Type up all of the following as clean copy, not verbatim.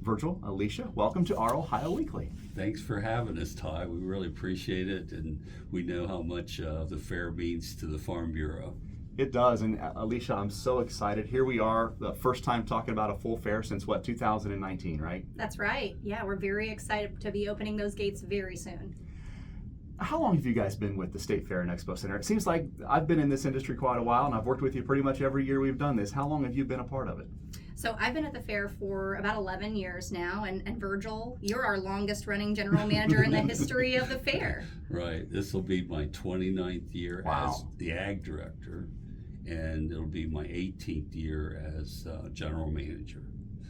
Virgil, Alicia, welcome to our Ohio Weekly. Thanks for having us, Ty. We really appreciate it, and we know how much the fair means to the Farm Bureau. It does, and Alicia, I'm so excited. Here we are, the first time talking about a full fair since, 2019, right? That's right. Yeah, we're very excited to be opening those gates very soon. How long have you guys been with the State Fair and Expo Center? It seems like I've been in this industry quite a while, and I've worked with you pretty much every year we've done this. How long have you been a part of it? So I've been at the fair for about 11 years now, and Virgil, you're our longest running general manager in the history of the fair. Right. This will be my 29th year as the ag director, and it'll be my 18th year as general manager.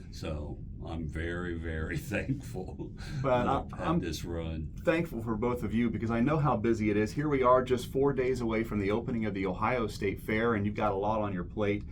So I'm very, very thankful but I've had this run. Thankful for both of you because I know how busy it is. Here we are just 4 days away from the opening of the Ohio State Fair, and you've got a lot on your plate.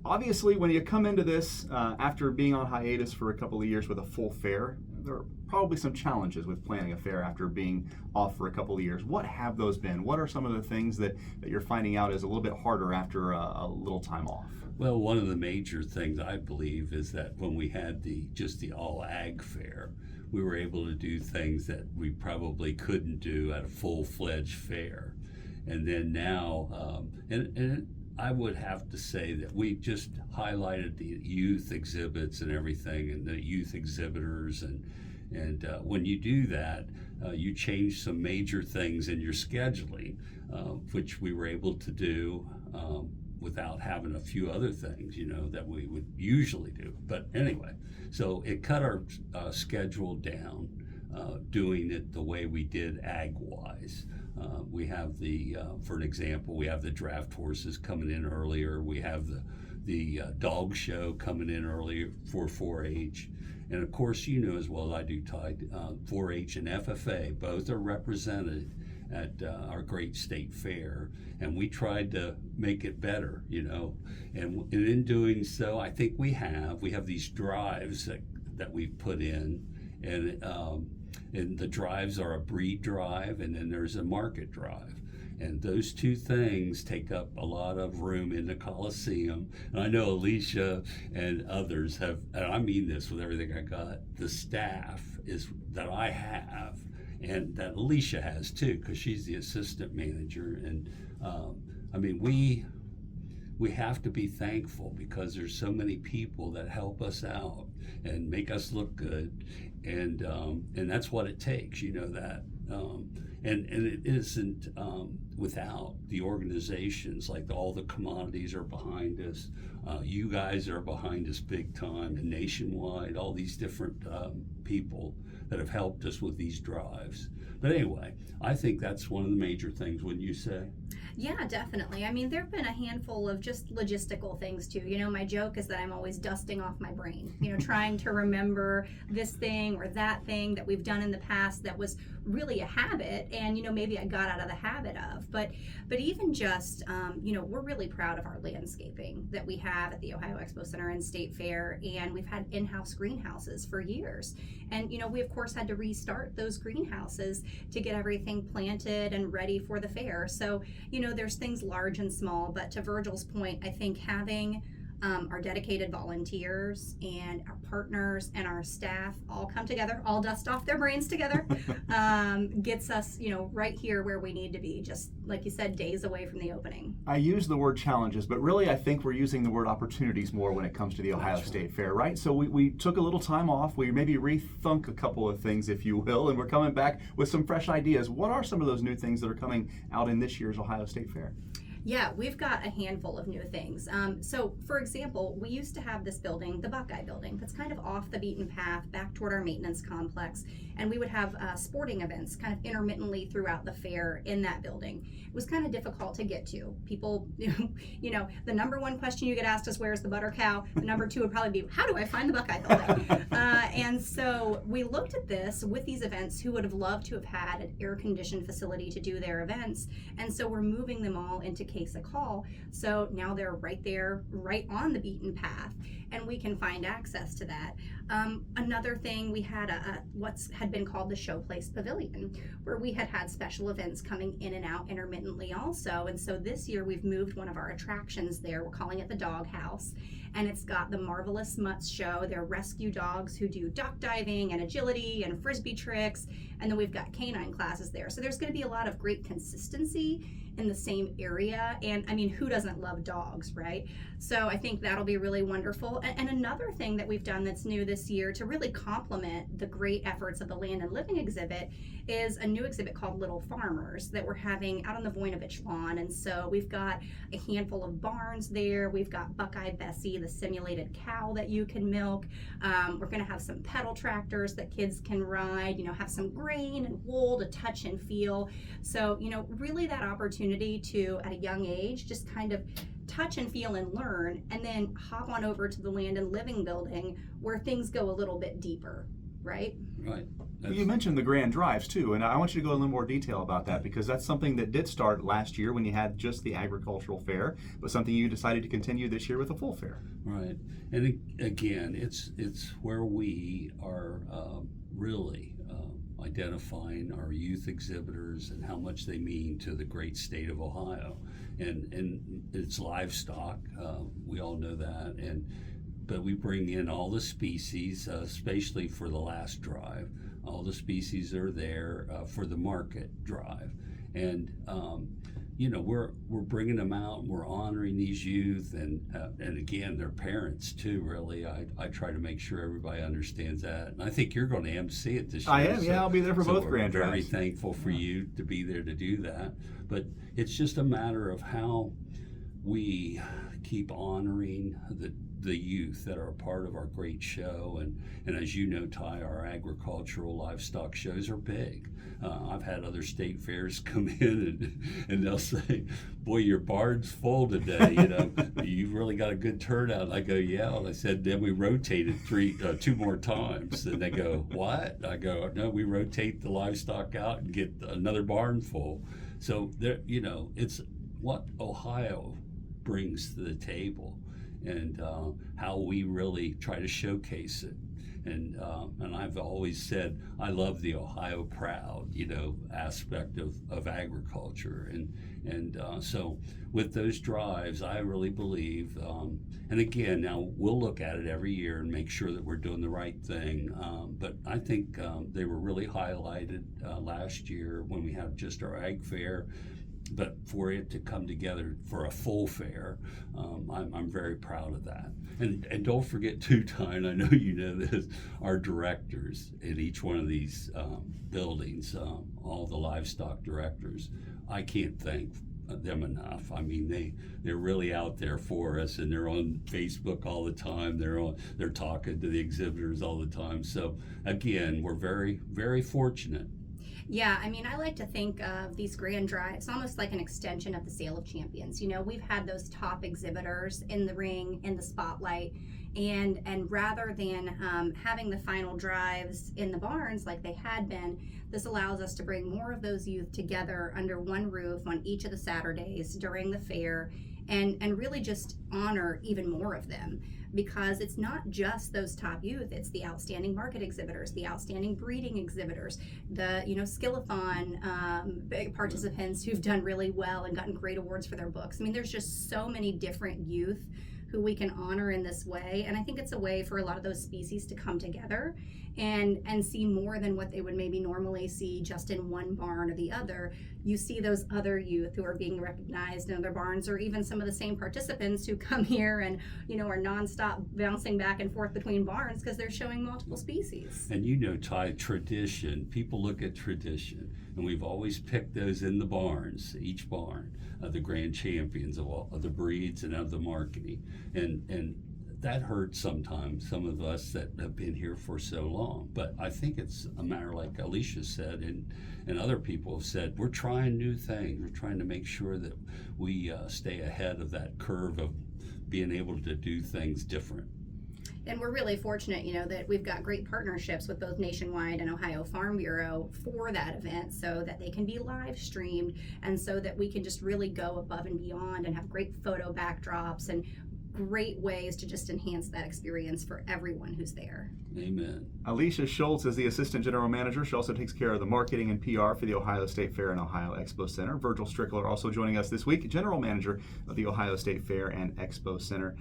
Obviously, when you come into this after being on hiatus for a couple of years with a full fair, there are probably some challenges with planning a fair after being off for a couple of years. What have those been? What are some of the things that you're finding out is a little bit harder after a little time off? Well, one of the major things I believe is that when we had just the all ag fair, we were able to do things that we probably couldn't do at a full-fledged fair. And then now, and I would have to say that we just highlighted the youth exhibits and everything, and the youth exhibitors, and when you do that, you change some major things in your scheduling, which we were able to do without having a few other things, that we would usually do. But anyway, so it cut our schedule down, doing it the way we did ag-wise. We have for an example, we have the draft horses coming in earlier. We have the dog show coming in earlier for 4-H. And of course, you know as well as I do, Ty, 4-H and FFA, both are represented at our great state fair. And we tried to make it better, and in doing so, I think we have these drives that we've put in, and the drives are a breed drive, and then there's a market drive. And those two things take up a lot of room in the Coliseum. And I know Alicia and others have, and I mean this with everything I got, the staff that I have, and that Alicia has too, because she's the assistant manager. And we have to be thankful because there's so many people that help us out and make us look good, and that's what it takes, that. And it isn't without the organizations, like all the commodities are behind us. You guys are behind us big time, and nationwide, all these different people that have helped us with these drives. But anyway, I think that's one of the major things, wouldn't you say? Yeah, definitely. I mean, there have been a handful of just logistical things too. My joke is that I'm always dusting off my brain, trying to remember this thing or that thing that we've done in the past that was really a habit, and maybe I got out of the habit of. But even just, we're really proud of our landscaping that we have at the Ohio Expo Center and State Fair, and we've had in-house greenhouses for years. And we of course had to restart those greenhouses to get everything planted and ready for the fair. So there's things large and small, but to Virgil's point, I think having our dedicated volunteers and our partners and our staff all come together, all dust off their brains together, gets us, right here where we need to be, just like you said, days away from the opening. I use the word challenges, but really I think we're using the word opportunities more when it comes to the Ohio State Fair, right? So we took a little time off, we maybe rethunk a couple of things, if you will, and we're coming back with some fresh ideas. What are some of those new things that are coming out in this year's Ohio State Fair? Yeah, we've got a handful of new things. So, for example, we used to have this building, the Buckeye building, that's kind of off the beaten path, back toward our maintenance complex, and we would have sporting events kind of intermittently throughout the fair in that building. It was kind of difficult to get to. People, the number one question you get asked is, where's the butter cow? The number two would probably be, how do I find the Buckeye building? And And so we looked at this with these events, who would have loved to have had an air-conditioned facility to do their events. And so we're moving them all into Casa Call. So now they're right there, right on the beaten path, and we can find access to that. Another thing, we had what's had been called the Showplace Pavilion, where we had special events coming in and out intermittently also. And so this year we've moved one of our attractions there. We're calling it the Dog House, and it's got the Marvelous Mutts show. They're rescue dogs who do duck diving and agility and frisbee tricks, and then we've got canine classes there. So there's going to be a lot of great consistency in the same area. And I mean, who doesn't love dogs, right? So I think that'll be really wonderful. And another thing that we've done that's new this year to really complement the great efforts of the Land and Living exhibit is a new exhibit called Little Farmers that we're having out on the Voinovich lawn. And so we've got a handful of barns there. We've got Buckeye Bessie, the simulated cow that you can milk. We're going to have some pedal tractors that kids can ride, have some grain and wool to touch and feel. So, really that opportunity to, at a young age, just kind of touch and feel and learn, and then hop on over to the Land and Living building where things go a little bit deeper, right? Right. You mentioned the grand drives too, and I want you to go in a little more detail about that, because that's something that did start last year when you had just the agricultural fair, but something you decided to continue this year with a full fair. Right. And again, it's where we are really identifying our youth exhibitors and how much they mean to the great state of Ohio. And it's livestock, we all know that, but we bring in all the species, especially for the last drive. All the species are there for the market drive. And we're bringing them out, and we're honoring these youth, and again, their parents too. Really, I try to make sure everybody understands that, and I think you're going to MC it this year. I am, yeah. I'll be there for both grand drives. We're very thankful for you to be there to do that. But it's just a matter of how we keep honoring the youth that are a part of our great show, and as you know, Ty, our agricultural livestock shows are big. I've had other state fairs come in and they'll say, "Boy, your barn's full today. You've really got a good turnout." And I go, "Yeah." And I said, "Then we rotated two more times." And they go, "What?" I go, "No, we rotate the livestock out and get another barn full." So there, it's what Ohio brings to the table, and how we really try to showcase it. And I've always said I love the Ohio proud, aspect of agriculture, and so with those drives, I really believe. And again, now we'll look at it every year and make sure that we're doing the right thing. But I think they were really highlighted last year when we had just our ag fair. But for it to come together for a full fair, I'm very proud of that. And don't forget too, Ty, and I know you know this, our directors in each one of these buildings, all the livestock directors, I can't thank them enough. I mean, they're really out there for us, and they're on Facebook all the time. They're talking to the exhibitors all the time. So again, we're very, very fortunate. Yeah, I mean, I like to think of these grand drives almost like an extension of the Sale of Champions. We've had those top exhibitors in the ring, in the spotlight, and rather than having the final drives in the barns like they had been, this allows us to bring more of those youth together under one roof on each of the Saturdays during the fair, and really just honor even more of them. Because it's not just those top youth, it's the outstanding market exhibitors, the outstanding breeding exhibitors, the Skillathon participants who've done really well and gotten great awards for their books. I mean, there's just so many different youth who we can honor in this way, and I think it's a way for a lot of those species to come together and see more than what they would maybe normally see just in one barn or the other. You see those other youth who are being recognized in other barns, or even some of the same participants who come here and are nonstop bouncing back and forth between barns because they're showing multiple species. And Ty, tradition, people look at tradition, and we've always picked those in the barns, each barn, the grand champions of the breeds and of the marketing, and that hurts sometimes, some of us that have been here for so long. But I think it's a matter, like Alicia said, and other people have said, we're trying new things. We're trying to make sure that we stay ahead of that curve of being able to do things different. And we're really fortunate, that we've got great partnerships with both Nationwide and Ohio Farm Bureau for that event so that they can be live streamed and so that we can just really go above and beyond and have great photo backdrops and great ways to just enhance that experience for everyone who's there. Amen. Alicia Shoults is the Assistant General Manager. She also takes care of the marketing and PR for the Ohio State Fair and Ohio Expo Center. Virgil Strickler also joining us this week, General Manager of the Ohio State Fair and Expo Center.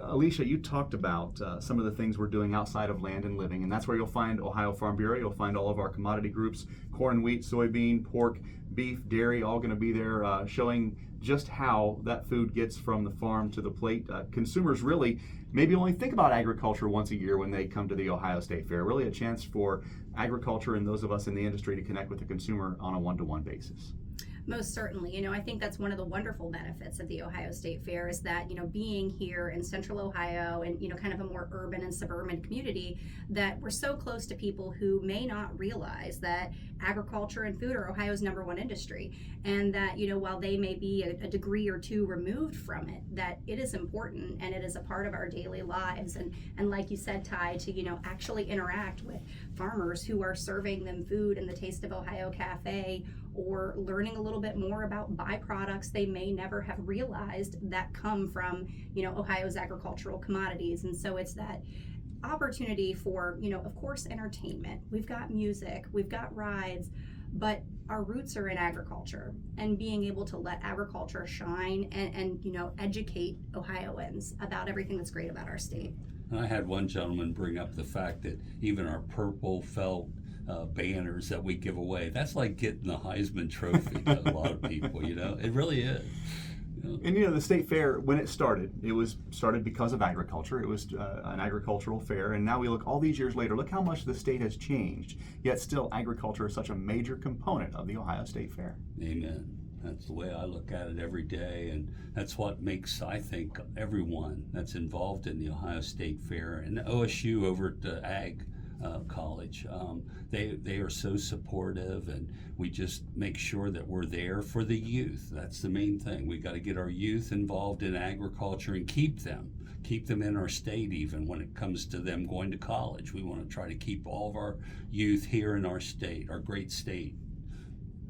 Alicia, you talked about some of the things we're doing outside of Land and Living, and that's where you'll find Ohio Farm Bureau. You'll find all of our commodity groups, corn, wheat, soybean, pork, beef, dairy, all going to be there showing just how that food gets from the farm to the plate. Consumers really maybe only think about agriculture once a year when they come to the Ohio State Fair. Really a chance for agriculture and those of us in the industry to connect with the consumer on a one-to-one basis. Most certainly. I think that's one of the wonderful benefits of the Ohio State Fair is that, being here in central Ohio and, kind of a more urban and suburban community, that we're so close to people who may not realize that agriculture and food are Ohio's #1 industry. And that, while they may be a degree or two removed from it, that it is important and it is a part of our daily lives. And like you said, Ty, to, actually interact with farmers who are serving them food in the Taste of Ohio Cafe, or learning a little bit more about byproducts they may never have realized that come from, Ohio's agricultural commodities. And so it's that opportunity for, of course, entertainment. We've got music, we've got rides, but our roots are in agriculture, and being able to let agriculture shine and educate Ohioans about everything that's great about our state. I had one gentleman bring up the fact that even our purple felt banners that we give away, that's like getting the Heisman Trophy to a lot of people, it really is. And the state fair, when it was started because of agriculture. It was an agricultural fair, and now we look all these years later, look how much the state has changed, yet still agriculture is such a major component of the Ohio State Fair. Amen. That's the way I look at it every day, and that's what makes, I think, everyone that's involved in the Ohio State Fair and OSU over at the Ag College. They are so supportive, and we just make sure that we're there for the youth. That's the main thing. We got to get our youth involved in agriculture and keep them in our state. Even when it comes to them going to college, we want to try to keep all of our youth here in our state, our great state.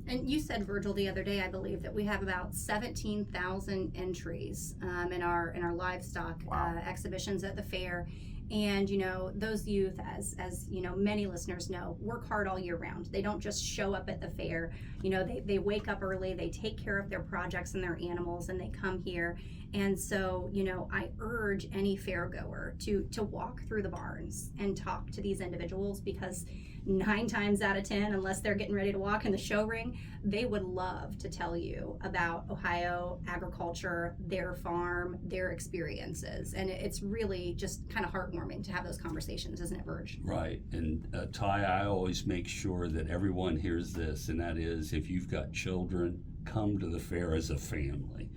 And you said, Virgil, the other day, I believe, that we have about 17,000 entries in our livestock exhibitions at the fair. And those youth, as many listeners know, work hard all year round. They don't just show up at the fair. They wake up early, they take care of their projects and their animals, and they come here. And so I urge any fair goer to walk through the barns and talk to these individuals, because 9 times out of 10, unless they're getting ready to walk in the show ring, they would love to tell you about Ohio agriculture, their farm, their experiences. And it's really just kind of heartwarming to have those conversations, isn't it, Virg? Right. And Ty, I always make sure that everyone hears this, and that is, if you've got children, come to the fair as a family.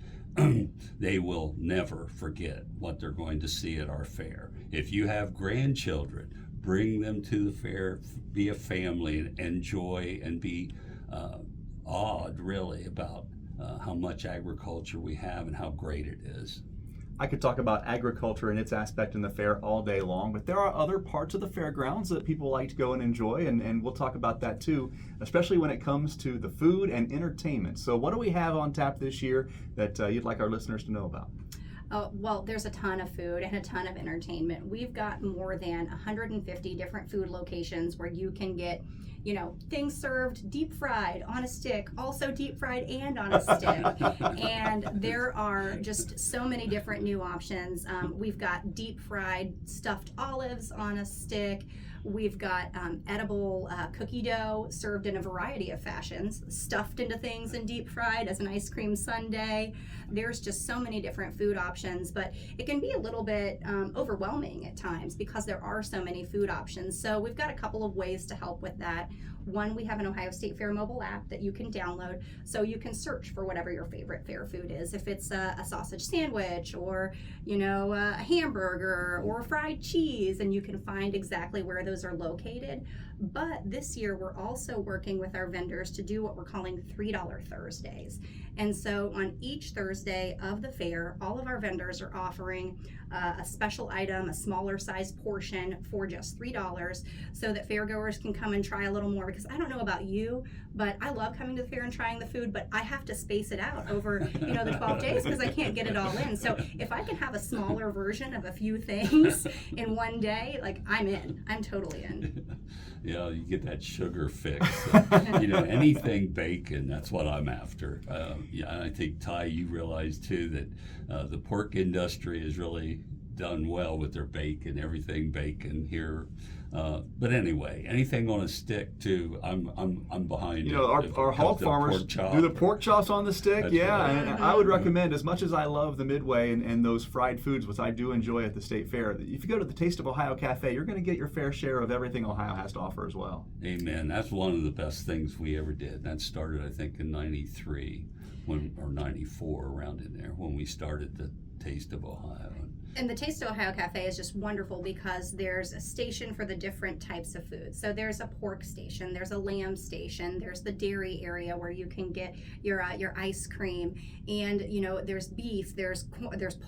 They will never forget what they're going to see at our fair. If you have grandchildren, bring them to the fair, be a family, and enjoy and be awed really about how much agriculture we have and how great it is. I could talk about agriculture and its aspect in the fair all day long, but there are other parts of the fairgrounds that people like to go and enjoy, and we'll talk about that too, especially when it comes to the food and entertainment. So what do we have on tap this year that you'd like our listeners to know about? Well, there's a ton of food and a ton of entertainment. We've got more than 150 different food locations where you can get, things served deep fried on a stick, also deep fried and on a stick. And there are just so many different new options. We've got deep fried stuffed olives on a stick. We've got edible cookie dough served in a variety of fashions, stuffed into things and deep fried as an ice cream sundae. There's just so many different food options, but it can be a little bit overwhelming at times because there are so many food options. So we've got a couple of ways to help with that. One, we have an Ohio State Fair mobile app that you can download, so you can search for whatever your favorite fair food is. If it's a sausage sandwich or, a hamburger or fried cheese, and you can find exactly where those those are located. But this year we're also working with our vendors to do what we're calling $3 Thursdays. And so on each Thursday of the fair, all of our vendors are offering a special item, a smaller size portion for just $3, so that fairgoers can come and try a little more. Because I don't know about you, but I love coming to the fair and trying the food, but I have to space it out over the 12 days because I can't get it all in. So if I can have a smaller version of a few things in one day, like, I'm in. I'm totally in. Yeah, you get that sugar fix. Anything bacon, that's what I'm after. I think, Ty, you realize too that the pork industry has really done well with their bacon, everything bacon here. But anyway, anything on a stick too, I'm behind it. Our hog farmers do the pork chops on the stick. That's yeah, right. And I would recommend, as much as I love the Midway and those fried foods, which I do enjoy at the State Fair, if you go to the Taste of Ohio Cafe, you're going to get your fair share of everything Ohio has to offer as well. Amen. That's one of the best things we ever did. That started, I think, in '93 or '94, around in there, when we started the Taste of Ohio. And the Taste of Ohio Cafe is just wonderful because there's a station for the different types of food. So there's a pork station, there's a lamb station, there's the dairy area where you can get your ice cream, and there's beef, there's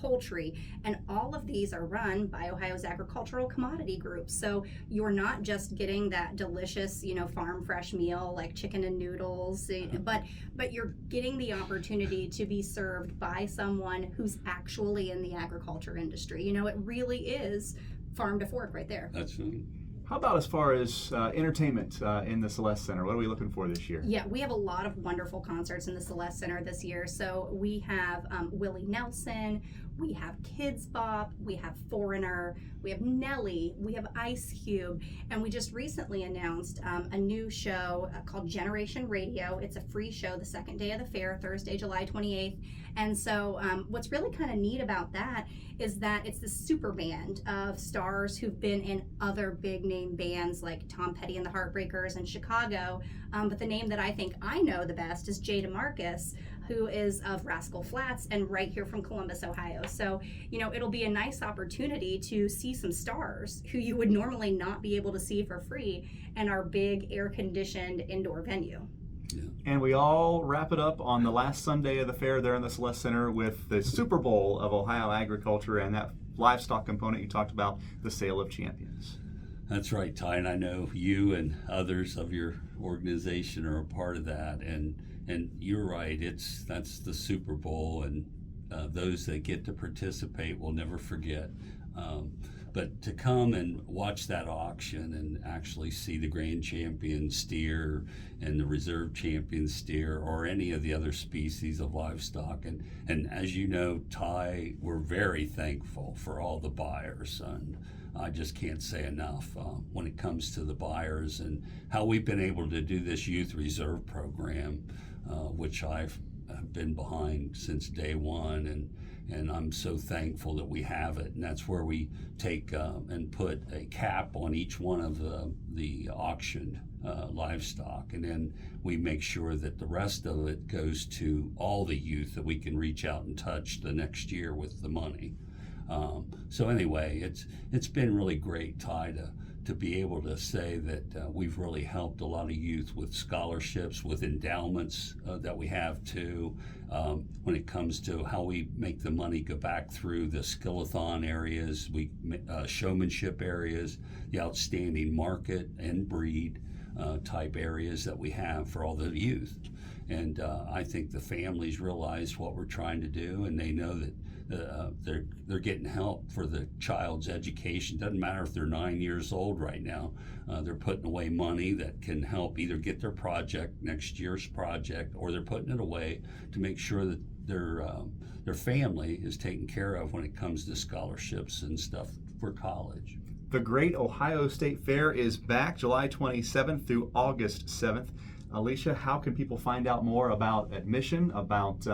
poultry, and all of these are run by Ohio's agricultural commodity group. So you're not just getting that delicious, farm fresh meal like chicken and noodles, but you're getting the opportunity to be served by someone who's actually in the agriculture industry. It really is farm to fork right there. That's right. How about as far as entertainment in the Celeste Center? What are we looking for this year? Yeah, we have a lot of wonderful concerts in the Celeste Center this year. So we have Willie Nelson, we have Kids Bop, we have Foreigner, we have Nelly, we have Ice Cube, and we just recently announced a new show called Generation Radio. It's a free show the second day of the fair, Thursday, July 28th. And so what's really kind of neat about that is that it's the super band of stars who've been in other big name bands like Tom Petty and the Heartbreakers in Chicago. But the name that I think I know the best is Jay DeMarcus, who is of Rascal Flatts and right here from Columbus, Ohio. So, it'll be a nice opportunity to see some stars who you would normally not be able to see for free in our big air-conditioned indoor venue. Yeah. And we all wrap it up on the last Sunday of the fair there in the Celeste Center with the Super Bowl of Ohio agriculture and that livestock component you talked about, the Sale of Champions. That's right, Ty, and I know you and others of your organization are a part of that, and you're right. That's the Super Bowl, and those that get to participate will never forget. But to come and watch that auction and actually see the grand champion steer and the reserve champion steer or any of the other species of livestock, and as you know, Ty, we're very thankful for all the buyers, and I just can't say enough when it comes to the buyers and how we've been able to do this youth reserve program, which I've been behind since day one, and I'm so thankful that we have it. And that's where we take and put a cap on each one of the auctioned livestock, and then we make sure that the rest of it goes to all the youth that we can reach out and touch the next year with the money. So anyway, it's been really great, Ty, to be able to say that we've really helped a lot of youth with scholarships, with endowments that we have too, when it comes to how we make the money go back through the skillathon areas, showmanship areas, the outstanding market and breed type areas that we have for all the youth. And I think the families realize what we're trying to do, and they know that they're getting help for the child's education. Doesn't matter if they're 9 years old right now. They're putting away money that can help either get their project, next year's project, or they're putting it away to make sure that their family is taken care of when it comes to scholarships and stuff for college. The Great Ohio State Fair is back July 27th through August 7th. Alicia, how can people find out more about admission, about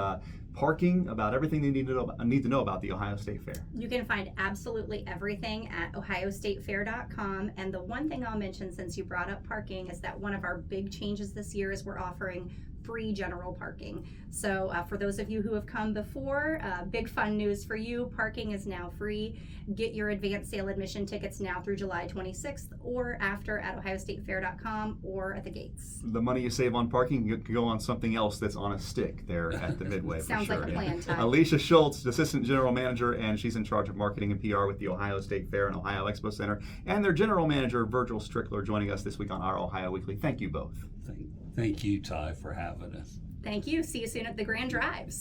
parking, about everything they need to know about the Ohio State Fair? You can find absolutely everything at ohiostatefair.com. And the one thing I'll mention, since you brought up parking, is that one of our big changes this year is we're offering free general parking. So for those of you who have come before, big fun news for you. Parking is now free. Get your advance sale admission tickets now through July 26th or after at ohiostatefair.com or at the gates. The money you save on parking could go on something else that's on a stick there at the Midway. Sounds for sure. like a plan, Ty. Alicia Shoults, Assistant General Manager, and she's in charge of marketing and PR with the Ohio State Fair and Ohio Expo Center, and their General Manager, Virgil Strickler, joining us this week on our Ohio Weekly. Thank you both. Thank you, Ty, for having us. Thank you. See you soon at the Grand Drives.